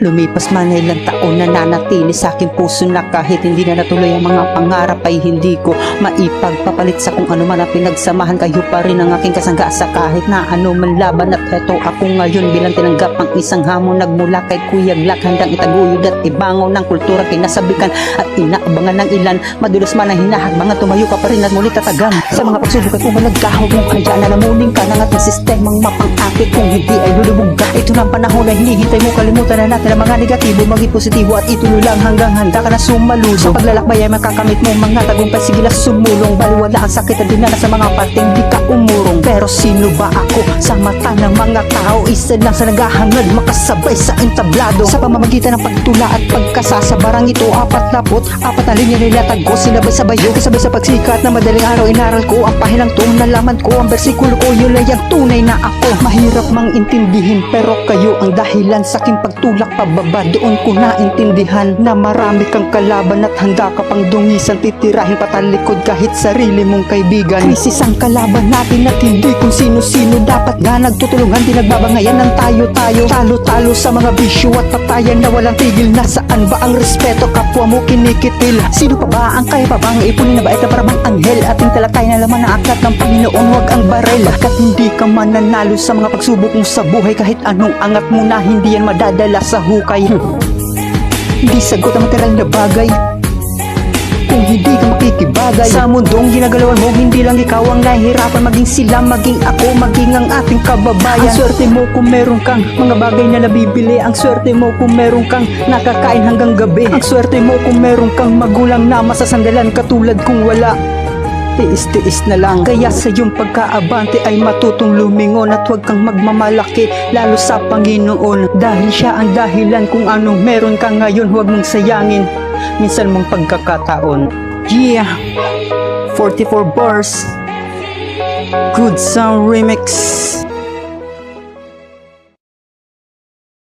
Lumipas man na ilang taon, nananatili sa aking puso na kahit hindi na natuloy ang mga pangarap ay hindi ko maipagpapalit sa kung ano man ang pinagsamahan. Kayo pa rin ang aking kasangga sa kahit na ano man laban. At eto ako ngayon bilang tinanggap ang isang hamon nagmula kay Kuya Glock, handang itaguyod at ibangaw ng kultura kinasabikan at inaabangan ng ilan. Madulas man ang hinahagbangan, tumayo ka pa rin at muli tatagan sa mga pagsubok at umalagkahog mo kaya na namuling ka ng ating sistemang mapang-akit. Kung hindi ay lulubog ka, ito na ang panahon na hinihintay mo. Kalimutan na natin ang mga negatibo, maging positibo at ituloy lang hanggang handa ka na sumaludo. Sa paglalakbay ay makakamit mo mga tagumpay, sige lang sumulong. Baliwala ang sakit at dinala sa mga parteng di ka umurong. Pero sino ba ako sa mata ng mga tao? Isa lang sa naghahangad makasabay sa entablado. Sa pamamagitan ng pagtula at pagkasasabarang ito, 44 na linya nilatag ko, sinabay sa bayo, kasabay sa pagsikat na madaling araw. Inaral ko ang pahinang to, nalaman ko ang bersikulo ko, yun ay ang tunay na ako. Mahirap mang intindihin pero kayo ang dahilan sa aking pagtulak pababa. Doon ko naintindihan na marami kang kalaban at handa ka pang dungisan, titirahin patalikod kahit sarili mong kaibigan. Krisis ang kalaban natin at hindi kung sino-sino. Dapat nga nagtutulungan, di nagbabangayan ng tayo-tayo. Talo-talo sa mga bisyo at patayan na walang tigil. Nasaan ba ang respeto? Kapwa mo kinikitil. Sino pa ba ang kaya pa bang ipunin na bait na parang anghel? Ating talakay na laman na aklat ng Panginoon, huwag ang barel. Kat hindi ka mananalo sa mga pagsubok mo sa buhay. Kahit anong angat mo na hindi yan madadala sa hukay. Hindi sagot ang material na bagay kung hindi ka makikibagay sa mundong ginagalawan mo. Hindi lang ikaw ang nahihirapan, maging sila, maging ako, maging ang ating kababayan. Ang swerte mo kung meron kang mga bagay na nabibili. Ang swerte mo kung meron kang nakakain hanggang gabi. Ang swerte mo kung meron kang magulang na masasandalan katulad kung wala. Tiis-tiis na lang. Kaya sa iyong pagkaabante ay matutong lumingon at huwag kang magmamalaki lalo sa Panginoon, dahil siya ang dahilan kung anong meron ka ngayon. Huwag mong sayangin minsan mong pagkakataon. Yeah, 44 bars, Good Sound Remix.